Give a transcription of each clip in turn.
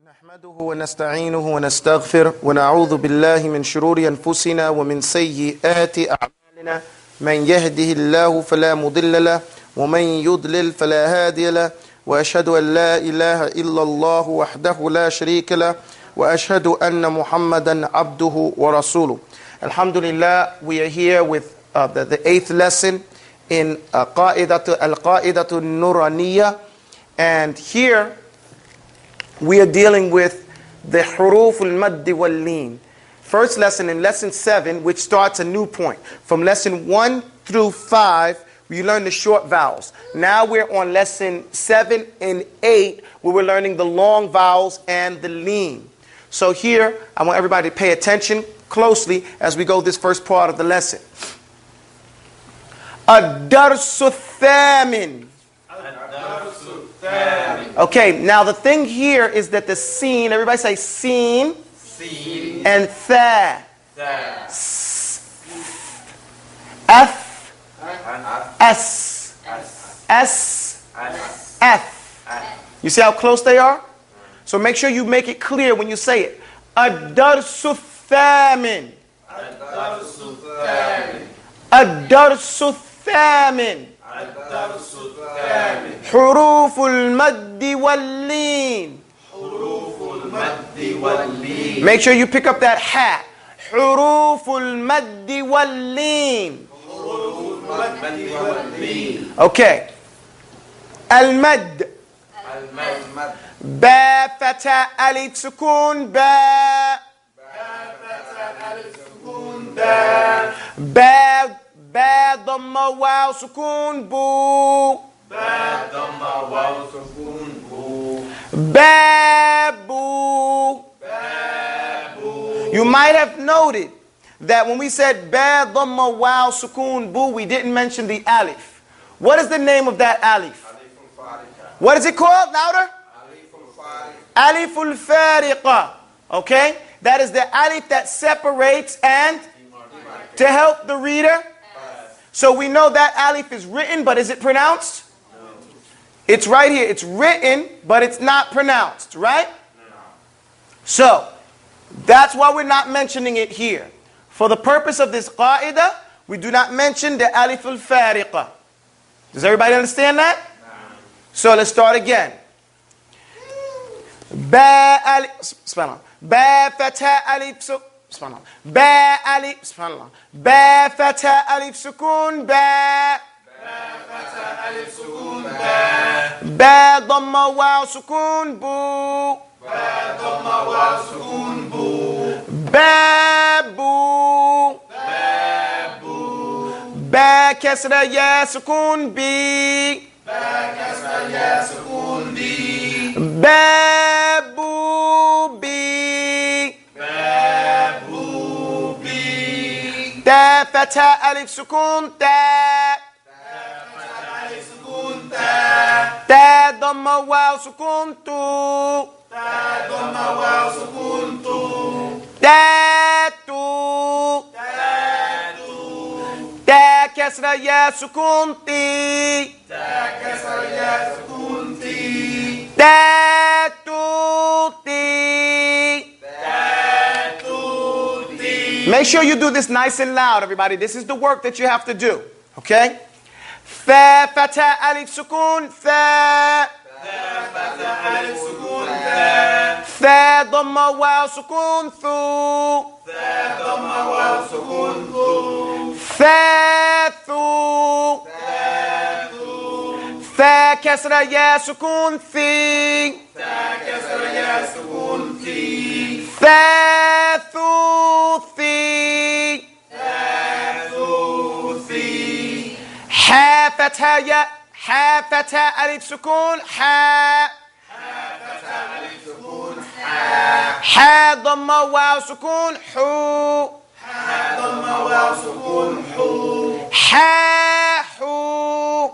نحمده ونستعينه ونستغفر ونعوذ بالله من شرور أنفسنا ومن سيئات أعمالنا من يهده الله فلا مضل له ومن يضلل فلا هادي له وأشهد أن لا إله إلا الله وحده لا شريك له وأشهد أن محمدا عبده ورسوله. Alhamdulillah, we are here with the eighth lesson in Al-Qa'idatu Nuraniyya, and here we are dealing with the Huruf al-Madd wal-Lin. First lesson in lesson 7, which starts a new point. From lesson 1 through 5, we learn the short vowels. Now we're on lesson 7 and 8, where we're learning the long vowels and the lean. So here, I want everybody to pay attention closely as we go this first part of the lesson. Ad-Darsu Thamin. Okay, now the thing here is that the seen, everybody say seen, and tha. F, S, S, F. You see how close they are? So make sure you make it clear when you say it. Ad-Darsu Thamin. Ad-Darsu Thamin. حروف المد واللين. Make sure you pick up that ha. حروف المد واللين. Okay. المد. با فتى ألف سكون با. با ضمة واو سكون بو. Babu. You might have noted that when we said ba dhamma waw sukoon bu, we didn't mention the alif. What is the name of that alif? What is it called? Louder? Aliful fariqa. Okay? That is the alif that separates and to help the reader. So we know that alif is written, but is it pronounced? It's right here. It's written, but it's not pronounced, right? So, that's why we're not mentioning it here. For the purpose of this qaida, we do not mention the alif al-fariqa. Does everybody understand that? So, let's start again. Ba alif, subhanallah. Ba fatha alif subhanallah. Ba alif, subhanallah. Ba fatha alif sukun ba. با ضمة واو سكون بو. بابو. با كسرة يا سكون بي. بابو بي. تا فتح ألف سكون تا. تا ضمة واو سكون تو. تاتو. تا كسرة يا سكون تي. تاتو تي. Make sure you do this nice and loud, everybody. This is the work that you have to do. Okay? ثا فتح ألف سكون ثا. ثا ضمة واو سكون ثو. ثاثو. ثا كسرة يا سكون ثي. ثاثو ثي. حا فتحة يا حا فتحة ألف سكون حا. حا ضمة واو سكون حو. حا حو.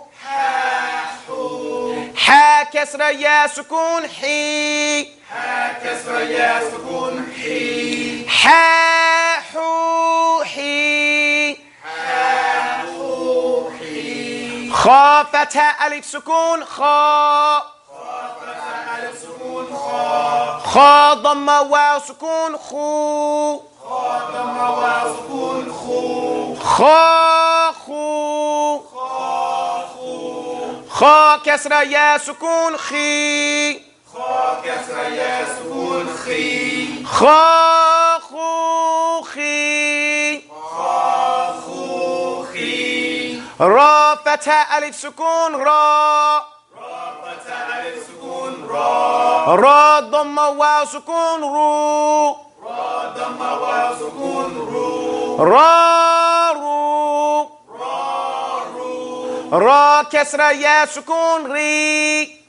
حا كسرة يا سكون حي. حا حو حي. خا فتحة ألف سكون خا. Kha dhamma waw sukun khu. Kha khu. Kha kasra ya sukun khi. Kha khu khi. Ra fatha alif sukun ra. Ra dhamma waw sukun ru. Ra ru. Ra kasra ya sukun ri.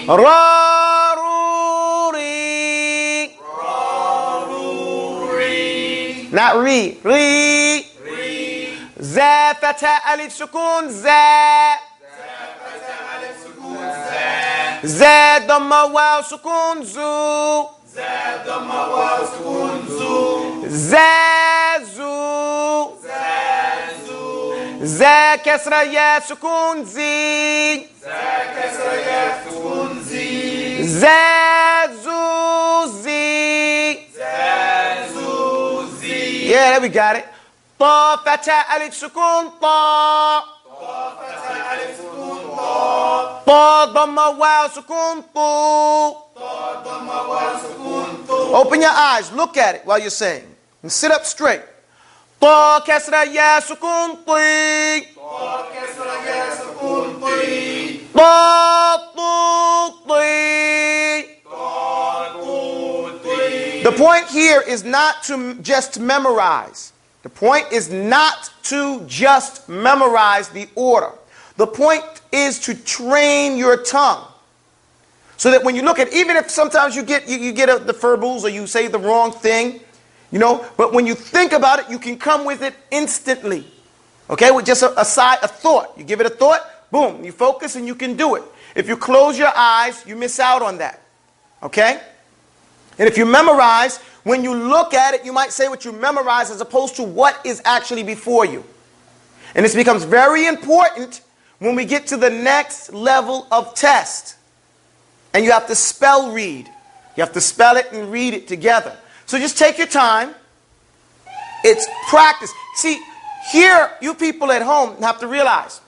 Ra ru ri. Not ri. Ri. Za fatha alif sukun za. Za dhamma waw sukun zu. Za zu. Za kasra ya sukun zi. Za zu zi. Yeah, there we got it. Ta fatha alif sukun ta. Ta dhamma waw sukun tu. Open your eyes, look at it while you're saying. And sit up straight. Ta kasra ya sukun ti. Ta tu ti. The point here is not to just memorize. The point is not to just memorize the order. The point is to train your tongue. So that when you look at, even if sometimes you get the furbles or you say the wrong thing, you know, but when you think about it, you can come with it instantly. Okay, with just a thought. You give it a thought, boom, you focus and you can do it. If you close your eyes, you miss out on that. Okay? And if you memorize, when you look at it, you might say what you memorize as opposed to what is actually before you. And this becomes very important when we get to the next level of test. And you have to spell read. You have to spell it and read it together. So just take your time. It's practice. See, here, you people at home have to realize,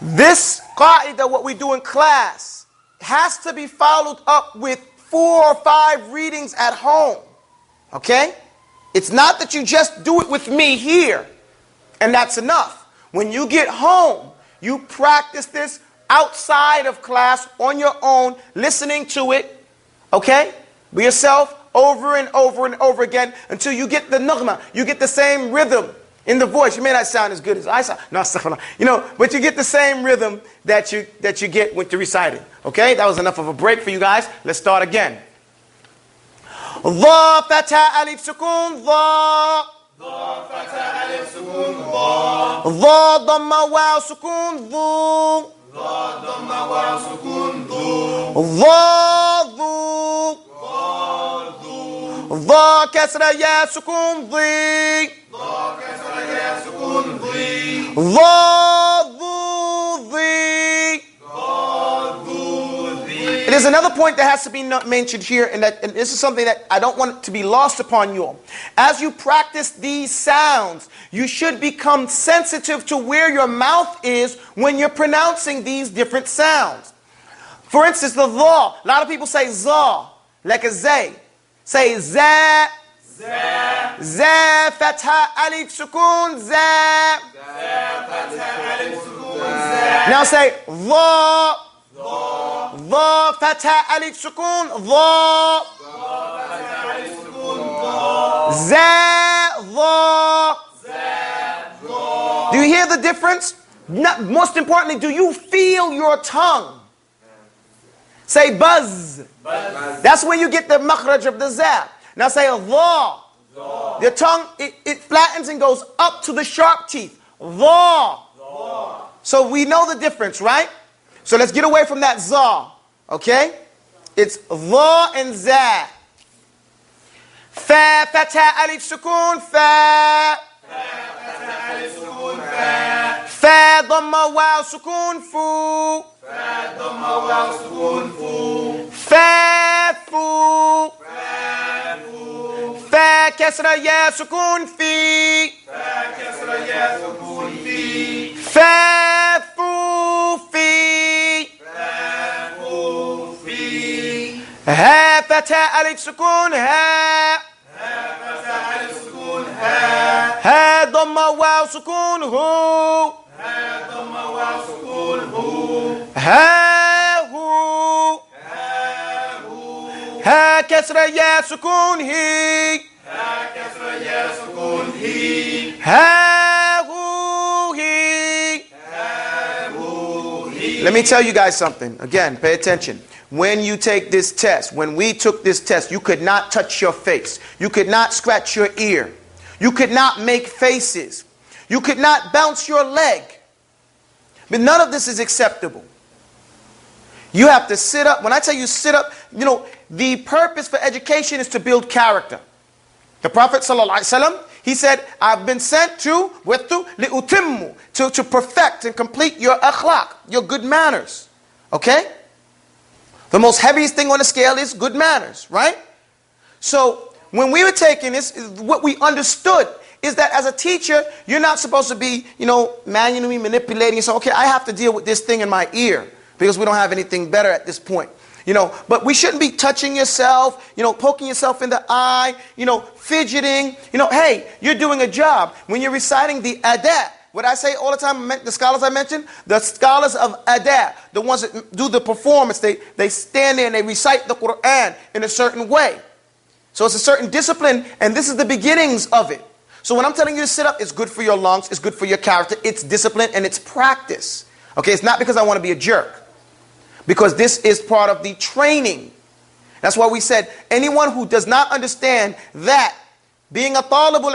this qaida, what we do in class, has to be followed up with 4 or 5 readings at home. Okay? It's not that you just do it with me here, and that's enough. When you get home, you practice this outside of class on your own, listening to it, okay? By yourself, over and over and over again, until you get the naghma, you get the same rhythm in the voice. You may not sound as good as I sound, no, astaghfirullah, you know, but you get the same rhythm that you get when you're reciting. Okay, that was enough of a break for you guys. Let's start again. Dha fatha alif sukun dha. Dha fatha alif sukun dha. Dha dhamma waw sukun dhu. Dha dhamma waw sukun dhu. Dha dhu. Dha kasra ya sukun dhi. Dha kasra ya sukun dhi. Dha dhu dhi. There's another point that has to be mentioned here, and this is something that I don't want to be lost upon you all. As you practice these sounds, you should become sensitive to where your mouth is when you're pronouncing these different sounds. For instance, the dha. A lot of people say za, like a zay. Say za. Za. Za fatha alif sukun za. Za fatha alif sukun za. Now say dha. Dha fatha alif sukun dha. Za dha. Do you hear the difference? Most importantly, do you feel your tongue? Say buzz. That's where you get the makhraj of the za. Now say dha. Your tongue, it flattens and goes up to the sharp teeth. Dha. So we know the difference, right? So let's get away from that za, okay? It's dha and za. Fa fatha alif sukun fa. Fa fatha alif sukun fa. Fa dhamma waw واو سكون فو. فا ضمة واو سكون فو. فا فو. فا فو. فا كسرة يا سكون في. فا كسرة يا سكون في. فا فو في. فا فو في. ها فتاء ألف سكون ها. ها فتاء ألف سكون ها. ها ضمة واو سكون هو. ها ضمة واو سكون هو. ها هو. ها هو. ها كسرة يا سكون هي. ها كسرة يا سكون هي. ها هو هي. ها هو هي. Let me tell you guys something. Again, pay attention. When you take this test, when we took this test, you could not touch your face. You could not scratch your ear. You could not make faces. You could not bounce your leg. But none of this is acceptable. You have to sit up. When I tell you sit up, you know, the purpose for education is to build character. The Prophet ﷺ, he said, I've been sent to perfect and complete your akhlaq, your good manners. Okay? The most heaviest thing on the scale is good manners, right? So when we were taking this, what we understood is that as a teacher, you're not supposed to be, manually manipulating. So, okay, I have to deal with this thing in my ear because we don't have anything better at this point. But we shouldn't be touching yourself, poking yourself in the eye, fidgeting. Hey, you're doing a job. When you're reciting the adab, what I say all the time, the scholars I mentioned, the scholars of adab, the ones that do the performance, they stand there and they recite the Quran in a certain way. So it's a certain discipline, and this is the beginnings of it. So when I'm telling you to sit up, it's good for your lungs, it's good for your character, it's discipline, and it's practice. Okay, it's not because I want to be a jerk. Because this is part of the training. That's why we said, anyone who does not understand that being a talibul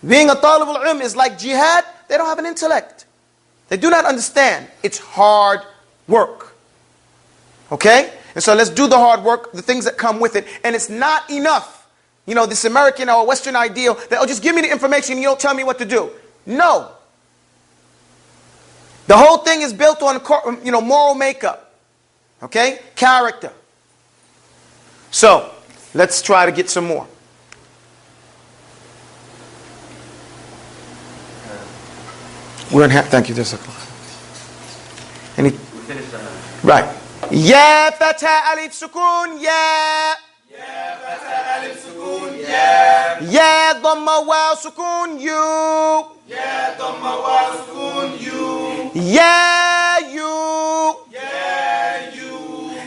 ilm is like jihad, they don't have an intellect. They do not understand. It's hard work. Okay? And so let's do the hard work, the things that come with it. And it's not enough. This American or Western ideal that, just give me the information and you don't tell me what to do. No. The whole thing is built on, moral makeup. Okay? Character. So, let's try to get some more. We don't have, thank you. Any? Right. Ya fatha alif sukun ya. Ya fatha alif sukun ya. Ya dhamma waw sukun you. Ya dhamma waw sukun you. Ya you. Ya you.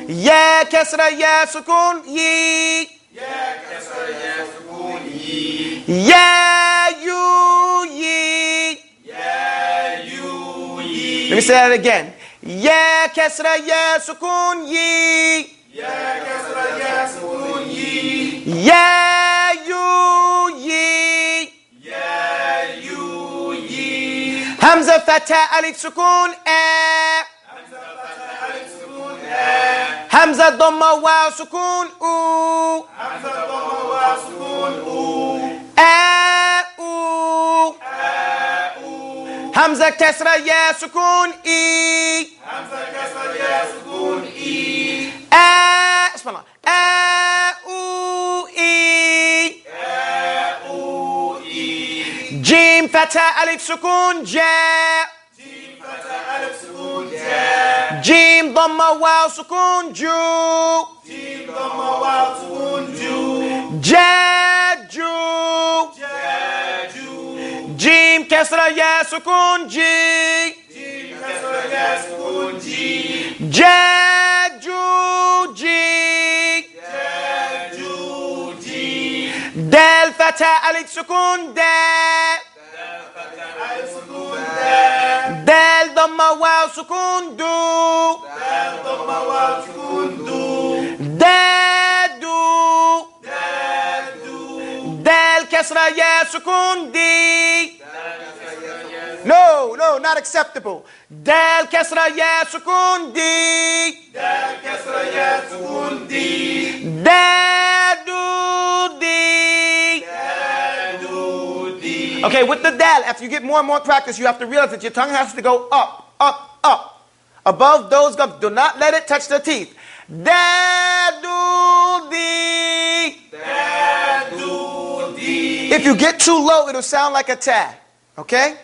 Ya kasra ya sukun yi. Ya kasra ya sukun yi. Ya you yi. Ya you yi. Let me say that again. Ya kasra ya sukun yi. Ya kasra ya sukun yi. Ya you yi. Ya you yi. Hamza fatha alif sukun a. Hamza fatha alif sukun a. Hamza dhamma waw sukun u. Hamza dhamma waw sukun u. A u. A u. Hamza kasra ya sukun i. Hamza kasra ya sukun i. A. Bismillah. A u i. A u i. Jim fatha alif sukun ja. Jim fatha alif sukun ja. Jim dhamma waw sukun ju. Jim dhamma waw sukun ju. Ja ju. Ja ju. Jim kasra ya sukun ji. Jim kasra ya sukun ji. Ja ju ji. Ja ju ji. Dal fatha alif sukun da. Dal fatha alif sukun da. Dal dhamma waw sukun du. Dal dhamma waw sukun du. Da du. Da du. Dal kasra ya sukun di. Dal kasra ya. No, not acceptable. Dal kasra ya sukun di. Dal kasra ya sukun di. Da du di. Da du di. Okay, with the dal, after you get more and more practice, you have to realize that your tongue has to go up, up, up. Above those gums. Do not let it touch the teeth. Da-do-dee. Da-do-dee. If you get too low, it'll sound like a ta. Okay?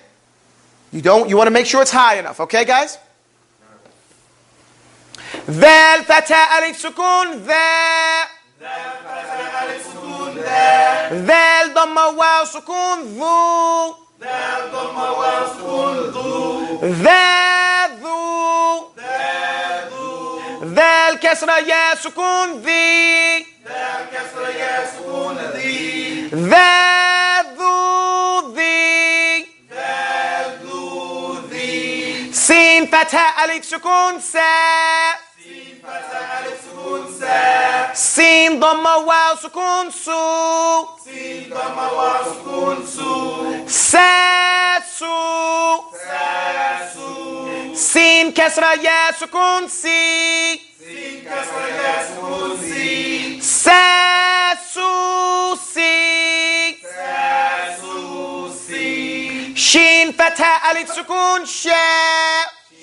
You want to make sure it's high enough. Okay, guys? ذال فتاة ألف سكون ذا. ذال فتاة ألف سكون ذا. ذال ضمة واو سكون ذو. ذال ضمة واو سكون ذو. ذا ذو. ذا ذو. ذال كسرة يا سكون ذي. ذال كسرة يا سكون ذي. ذا ذو ذي. ذا ذو ذي. سين فتاة ألف سكون سا. سين فتاة ألف سكون سا. سين ضمة واو سكون سو. سين ضمة واو سكون سو. سا سو. سا سو. سين كسرة يا سكون سي. سين كسرة يا سكون سي. سا سو سي. سا سو سي. شين فتاة ألف سكون شا.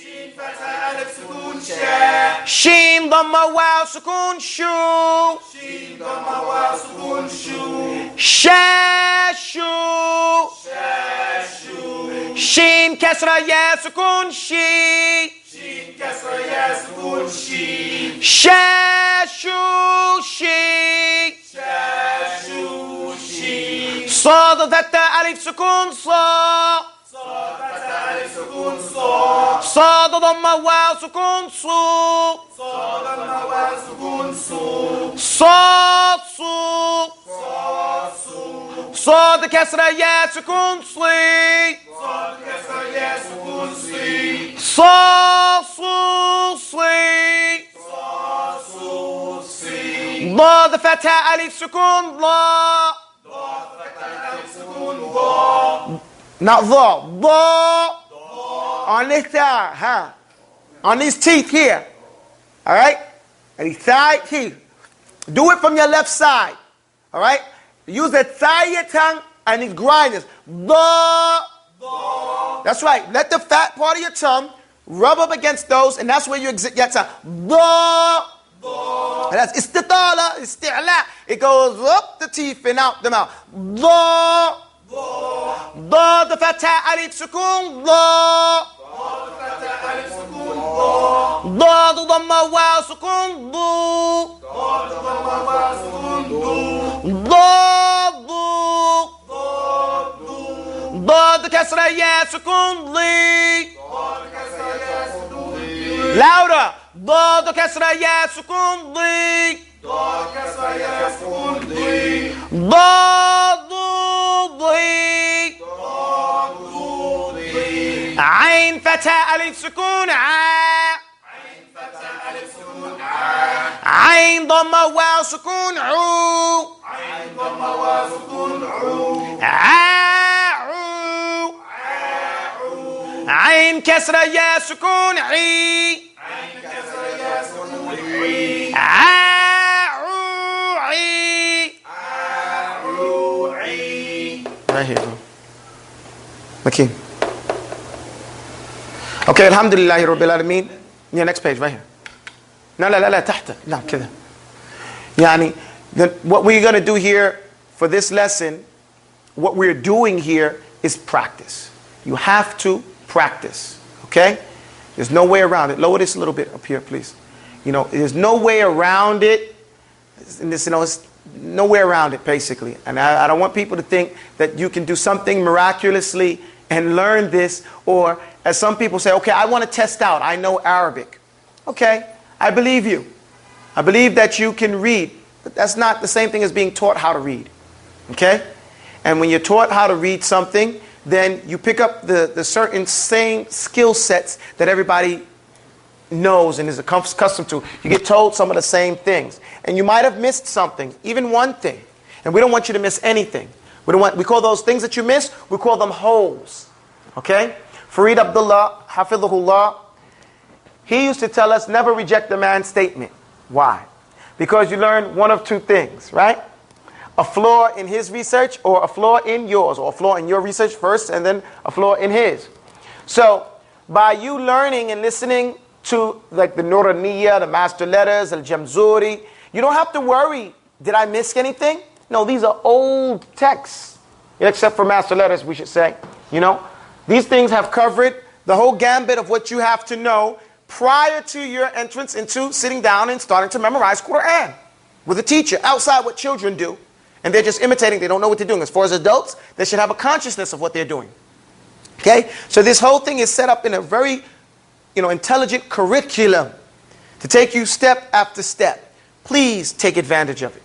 شين فتاة ألف سكون شا. شين ضمة واو سكون شو. شين ضمة واو سكون شو. شا شو. شا شو. شين كسرة يا سكون شي. شين كسرة يا سكون شي. شا شو شي. شا شو شي. صاد فتاة ألف سكون صا. صاد فتاة ألف سكون صا. صاد ضمة واو سكون صو. صاد ضمة واو سكون صو. صاد صو. صاد صو. صاد كسرة يا سكون صي. صاد كسرة يا سكون صي. صا صو صي. صاد صو صي. ضاد فتاة ألف سكون ضا. ضاد فتاة ألف سكون ضا. Not ضا. ضا. On this side, huh? On these teeth here. All right? And these side teeth. Do it from your left side. All right? Use the side of your tongue and these grinders. ضا. That's right. Let the fat part of your tongue rub up against those, and that's where you get to ضا. And that's istitala, isti'la. It goes up the teeth and out the mouth. ضا. ضاد فتاة ألف سكون ضا. ضاد فتاة ألف سكون ضا. ضاد ضمة واو سكون ضو. ضاد ضمة واو سكون ضو. ضاد ضو. ضاد ضو. ضاد كسرة يا سكون ضي. ضاد كسرة يا سكون ضي. Louder. ضاد كسرة يا سكون ضي. ضاد كسرة يا سكون ضي. ضاد ضي. ضاد ضي. عين فتاة ألف سكون ع. عين فتاة ألف سكون ع. عين ضمة واو سكون عو. عين ضمة واو سكون عو. عو. عو. عين كسرة يا سكون عي. عين كسرة يا سكون عي. عو عي. عو عي. Right here, bro. Makin. Okay, alhamdulillahi rabbil alameen. Yeah, next page, right here. لا لا لا لا تحت. لا كذا. يعني what we're going to do here for this lesson, what we're doing here is practice. You have to practice. Okay? There's no way around it. Lower this a little bit up here, please. You know, there's no way around it. And this, you know, it's no way around it, basically. And I don't want people to think that you can do something miraculously and learn this, or as some people say, okay, I want to test out. I know Arabic. Okay, I believe you. I believe that you can read, but that's not the same thing as being taught how to read. Okay? And when you're taught how to read something, then you pick up the certain same skill sets that everybody knows and is accustomed to. You get told some of the same things. And you might have missed something, even one thing. And we don't want you to miss anything. We call those things that you miss, we call them holes. Okay? Farid Abdullah, Hafidhullah, he used to tell us never reject a man's statement. Why? Because you learn one of two things, right? a flaw in his research or a flaw in yours, or a flaw in your research first and then a flaw in his. So by you learning and listening to like the Nuraniya, the master letters, Al-Jamzuri, you don't have to worry, did I miss anything? No, these are old texts, except for master letters, we should say. You know, these things have covered the whole gambit of what you have to know prior to your entrance into sitting down and starting to memorize Quran with a teacher, outside what children do. And they're just imitating, they don't know what they're doing. As far as adults, they should have a consciousness of what they're doing. Okay? So this whole thing is set up in a very, intelligent curriculum to take you step after step. Please take advantage of it.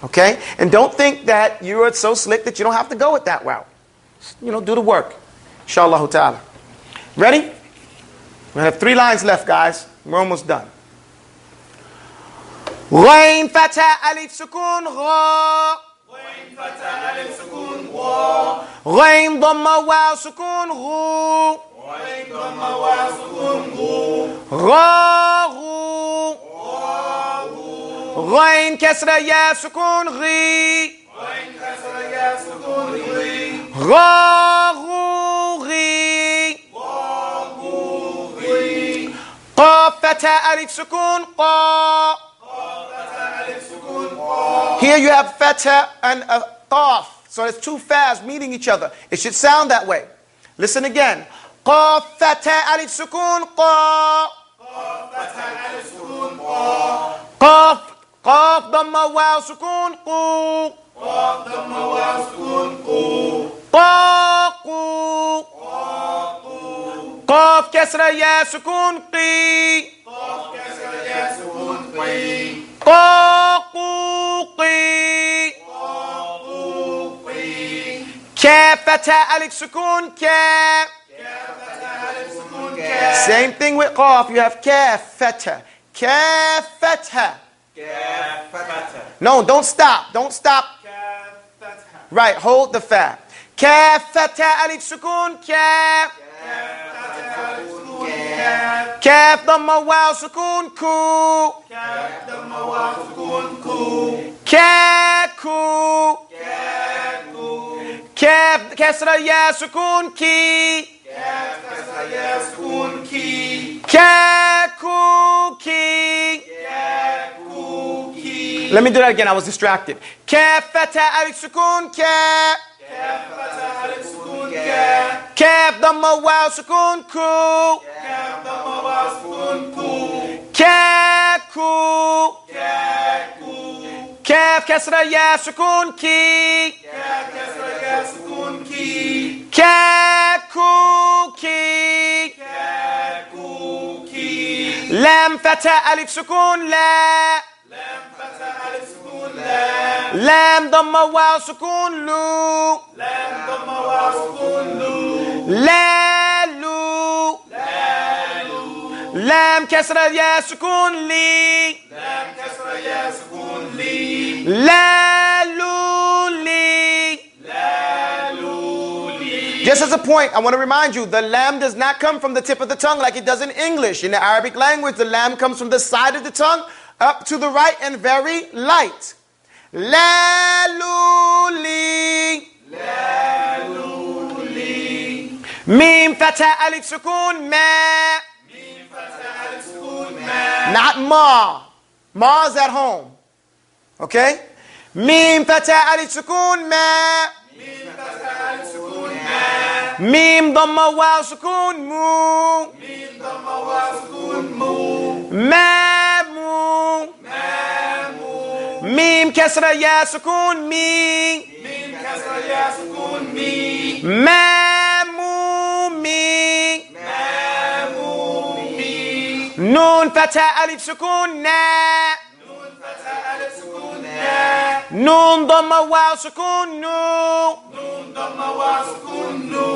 Okay? And don't think that you're so slick that you don't have to go it that route. Do the work. Inshallah ta'ala. Ready? We have 3 lines left, guys. We're almost done. Ghain fatha alif sukun gha. Ghain fatha alif sukun gha. Ghain dhamma waw sukun ghu. Ghain dhamma waw sukun ghu. Gha ghu. Ghain kasra ya sukun ghi. Ghain kasra ya sukun ghi. Gha ghu ghi. Qaf fatha alif sukun qa. Here you have fatha and a qaf. So it's 2 fas meeting each other. It should sound that way. Listen again. Qaf fatha alif sukun qa. Qaf dhamma waw sukun qu. qa qu. Qaf kasra ya sukun qi. qa qu qi. Kaf fatha alif sukun ka. Same thing with qaf. You have kaf fatha. Kaf fatha. No, don't stop. Don't stop. Right, hold the fa. Kaf fatha alif sukun ka. Kaf dhamma waw sukun ku. Ka ku. Kaf kasra ya sukun ki. Ka ku ki. Let me do that again. I was distracted. Kaf fatha alif sukun ka. Kaf dhamma waw sukun ku. Ka ku. Kaf kasra ya sukun ki. Ka ku ki. Lam fatha alif sukun la. Lam dhamma waw sukun lu. La lu. Lam kasra ya sukun li. La lu li. Just as a point, I want to remind you, the lam does not come from the tip of the tongue like it does in English. In the Arabic language, the lam comes from the side of the tongue up to the right and very light. La lu li. La lu li. Mim fatha alif sukun ma. Mim fatha alif sukun ma. Not ma. Ma is at home. Okay? Mim fatha alif sukun ma. Mim fatha alif sukun ma. Mim dhamma waw sukun mu. Mim dhamma waw sukun mu. Ma mu. Ma mu. Mim kasra ya sukun mi. Mim kasra ya sukun mi. Ma mu mi. Ma mu mi. Nun fatha alif sukun na. Nun fatha alif sukun na. Nun dhamma waw sukun nu. Nun dhamma waw sukun nu.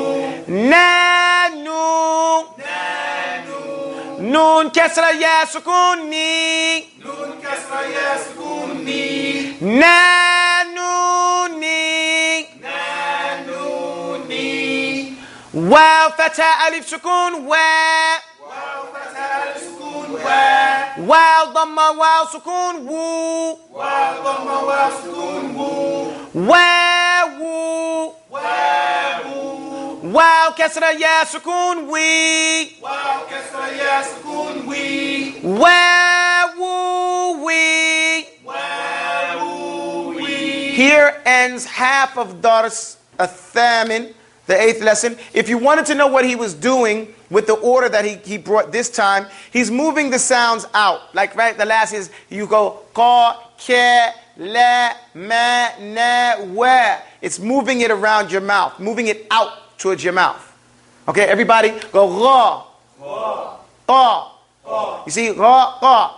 Na nu. Na nu. Nun kasra ya sukun ni. Nun kasra ya sukun ni. Na nu ni. Na nu ni. Waw fatha alif sukun wa. Waw fatha alif sukun wa. Waw dhamma waw sukun wu. Waw dhamma waw sukun wu. Wawu. Wow kasra ya sukun we. Wow kasra ya sukun we. Wawu we. Wow we. Here ends half of Dars Athamin, the 8th lesson. If you wanted to know what he was doing with the order that he brought this time, he's moving the sounds out. Like right, the last is you go qa, ke, la, ma, na, wa. It's moving it around your mouth, moving it out towards your mouth. Okay, everybody go ra, qa. You see, ra, qa.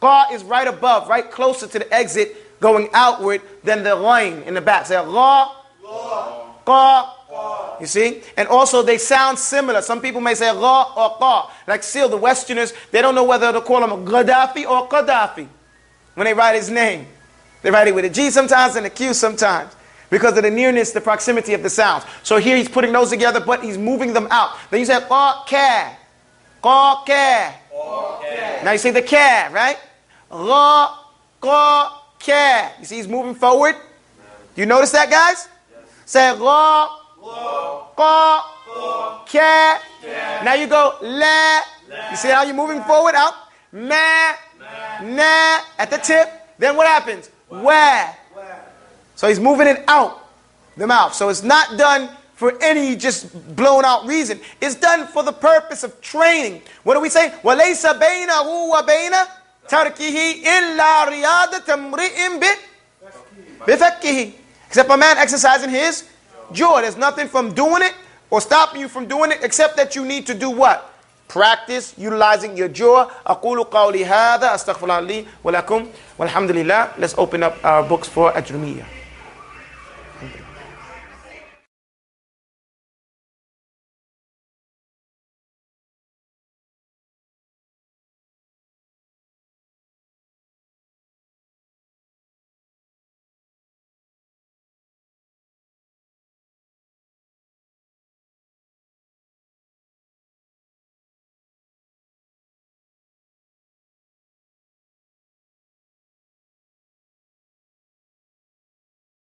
Qa is right above, right closer to the exit, going outward than the line in the back. Say ra, qa. You see? And also they sound similar. Some people may say ra or qa. Like still the Westerners, they don't know whether to call him Gaddafi or Qaddafi when they write his name. They write it with a G sometimes and a Q sometimes because of the nearness, the proximity of the sounds. So here he's putting those together, but he's moving them out. Then you say qa, ka. Qa, ka. Now you say the ka, right? Ra, qa, ka. You see he's moving forward? Do you notice that, guys? Say ra, qa, ka. Now you go la. You see how you're moving forward out? Ma, na at the tip. Then what happens? Wa. So he's moving it out the mouth. So it's not done for any just blown out reason. It's done for the purpose of training. What do we say? وَلَيْسَ بَيْنَهُ وَبَيْنَ تَرْكِهِ إِلَّا رِيَاضَةَ امْرِئٍ بِفَكِّهِ. Except a man exercising his jaw. There's nothing from doing it or stopping you from doing it except that you need to do what? Practice utilizing your jaw. أقول قولي هذا أستغفر الله لي ولكم والحمد لله. Let's open up our books for Ajrumiyah.